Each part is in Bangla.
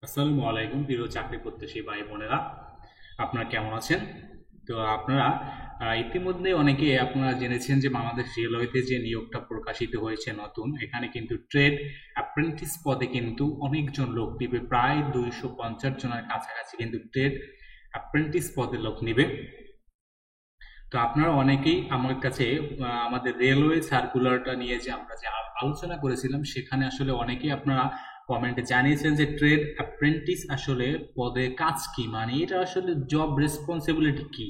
আসসালামু আলাইকুম প্রিয় চাকরি প্রত্যাশী ভাই বোনেরা, আপনারা কেমন আছেন? তো আপনারা ইতিমধ্যে অনেকে আপনারা জেনেছেন যে বাংলাদেশ রেলওয়েতে যে নিয়োগটা প্রকাশিত হয়েছে নতুন, এখানে কিন্তু ট্রেড অ্যাপ্রেন্টিস পদে কিন্তু অনেকজন লোক নিবে, প্রায় 250 জনের কাছাকাছি কিন্তু ট্রেড অ্যাপ্রেন্টিস পদে লোক নিবে। তো আপনারা অনেকেই আমার কাছে আমাদের রেলওয়ে সার্কুলারটা নিয়ে যে আমরা যে আলোচনা করেছিলাম, সেখানে আসলে অনেকেই আপনারা কমেন্টে জানিয়েছেন যে ট্রেড অ্যাপ্রেন্টিস আসলে পদে কাজ কি, মানে এটা আসলে জব রেসপন্সিবিলিটি কি।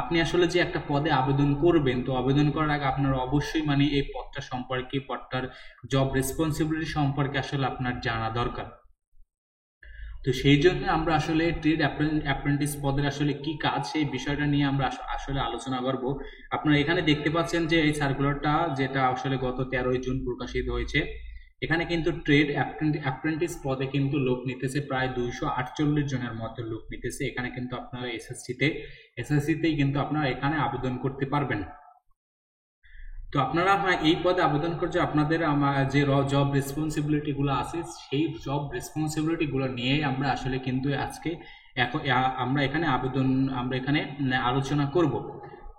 আপনি আসলে যে একটা পদে আবেদন করবেন, তো আবেদন করার আগে আপনার অবশ্যই মানে এই পদটা সম্পর্কে, পদটার জব রেসপন্সিবিলিটি সম্পর্কে আসলে আপনার জানা দরকার। তো সেই জন্য আমরা আসলে ট্রেড অ্যাপ্রেন্টিস পদের আসলে কি কাজ, সেই বিষয়টা নিয়ে আমরা আসলে আলোচনা করব। আপনারা এখানে দেখতে পাচ্ছেন যে এই সার্কুলারটা যেটা আসলে গত 13ই জুন প্রকাশিত হয়েছে, এখানে কিন্তু ট্রেড অ্যাপ্রেন্টিস পদে কিন্তু লোক নিতেছে, প্রায় 248 জনের মতো লোক নিতেছে। এখানে কিন্তু আপনারা এসএসসিতেই কিন্তু আপনারা এখানে আবেদন করতে পারবেন। তো আপনারা এই পদে আবেদন করছে, আপনাদের যে জব রেসপন্সিবিলিটি গুলো আছে, সেই জব রেসপন্সিবিলিটি গুলো নিয়ে আমরা আসলে কিন্তু আজকে আমরা এখানে আমরা এখানে আলোচনা করব।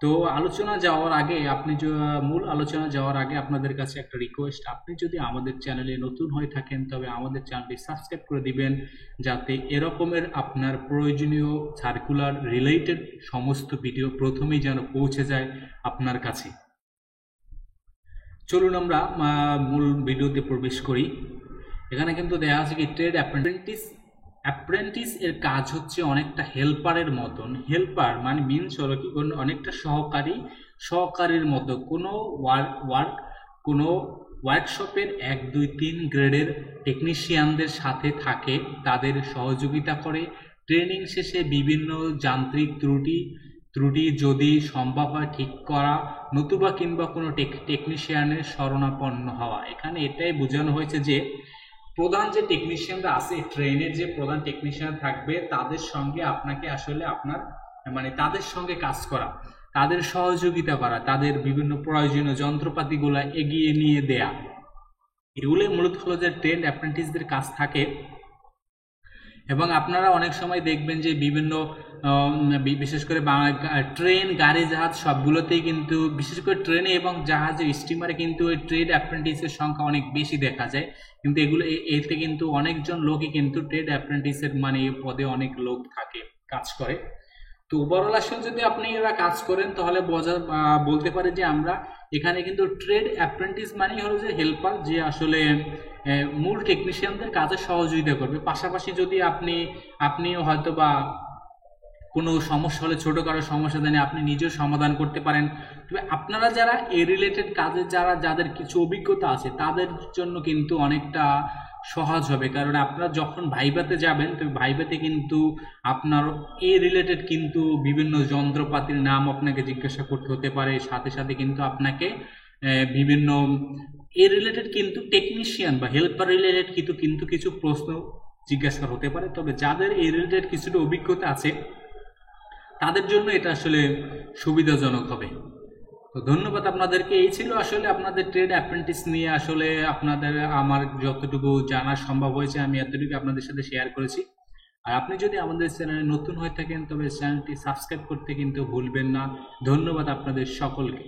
তো আলোচনা যাওয়ার আগে মূল আলোচনা যাওয়ার আগে আপনাদের কাছে একটা রিকোয়েস্ট, আপনি যদি আমাদের চ্যানেলে নতুন হয়ে থাকেন তবে আমাদের চ্যানেলটি সাবস্ক্রাইব করে দিবেন, যাতে এরকমের আপনার প্রয়োজনীয় সার্কুলার রিলেটেড সমস্ত ভিডিও প্রথমেই যেন পৌঁছে যায় আপনার কাছে। চলুন আমরা মূল ভিডিওতে প্রবেশ করি। এখানে কিন্তু দেওয়া আছে কি, ট্রেড অ্যাপ্রেন্টিস অ্যাপ্রেন্টিস এর কাজ হচ্ছে অনেকটা হেল্পারের মতন। হেল্পার মানে মিনস হলো কি, অনেকটা সহকারীর মতো কোনো ওয়ার্ক কোনো ওয়ার্কশপের 1 2 3 গ্রেডের টেকনিশিয়ানদের সাথে থাকে, তাদের সহযোগিতা করে। ট্রেনিং শেষে বিভিন্ন যান্ত্রিক ত্রুটি ত্রুটি যদি সম্ভব হয় ঠিক করা, নতুবা কিংবা কোনো টেকনিশিয়ানের শরণাপন্ন হওয়া। এখানে এটাই বোঝানো হয়েছে যে প্রধান যে টেকনিশিয়ানরা আছে, ট্রেনের যে প্রধান টেকনিশিয়ান থাকবে, তাদের সঙ্গে আপনাকে আসলে আপনার মানে তাদের সঙ্গে কাজ করা, তাদের সহযোগিতা করা, তাদের বিভিন্ন প্রয়োজনীয় যন্ত্রপাতিগুলো এগিয়ে নিয়ে দেয়া, এগুলোই মূলত হলো যে ট্রেন অ্যাপ্রেন্টিসদের কাজ থাকে। এবং আপনারা অনেক সময় দেখবেন যে বিভিন্ন বিশেষ করে ট্রেন, গাড়ি, জাহাজ সবগুলোতেই কিন্তু, বিশেষ করে ট্রেনে এবং জাহাজে, স্টিমারে কিন্তু ওই ট্রেড অ্যাপ্রেন্টিসের সংখ্যা অনেক বেশি দেখা যায়। কিন্তু এগুলো এতে কিন্তু অনেকজন লোকই কিন্তু ট্রেড অ্যাপ্রেন্টিসের মানে এই পদে অনেক লোক থাকে, কাজ করে। তো ওভারঅল আসলে যদি আপনি এরা কাজ করেন, তাহলে বলতে পারে যে আমরা এখানে কিন্তু ট্রেড অ্যাপ্রেন্টিস মানেই হলো যে হেল্পার, যে আসলে মূল টেকনিশিয়ানদের কাজে সহযোগিতা করবে। পাশাপাশি যদি আপনিও হয়তো বা কোনো সমস্যা হলে, ছোটোখাটো সমস্যা জানি আপনি নিজেও সমাধান করতে পারেন। তবে আপনারা যারা এই রিলেটেড কাজে যাদের কিছু অভিজ্ঞতা আছে, তাদের জন্য কিন্তু অনেকটা সহজ হবে, কারণ আপনারা যখন ভাইভাতে যাবেন, তো ভাইভাতে কিন্তু আপনার এই রিলেটেড কিন্তু বিভিন্ন যন্ত্রপাতির নাম আপনাকে জিজ্ঞাসা করতে হতে পারে, সাথে সাথে কিন্তু আপনাকে বিভিন্ন এই রিলেটেড কিন্তু টেকনিশিয়ান বা হেল্পার রিলেটেড কিন্তু কিন্তু কিছু প্রশ্ন জিজ্ঞাসা হতে পারে। তবে যাদের এই রিলেটেড কিছুটা অভিজ্ঞতা আছে, তাদের জন্য এটা আসলে সুবিধাজনক হবে। তো ধন্যবাদ আপনাদেরকে। এই ছিল আসলে আপনাদের ট্রেড অ্যাপ্রেন্টিস নিয়ে আসলে আপনাদের আমার যতটুকু জানা সম্ভব হয়েছে, আমি এতটুকু আপনাদের সাথে শেয়ার করেছি। আর আপনি যদি আমাদের চ্যানেলে নতুন হয়ে থাকেন, তবে চ্যানেলটি সাবস্ক্রাইব করতে কিন্তু ভুলবেন না। ধন্যবাদ আপনাদের সকলকে।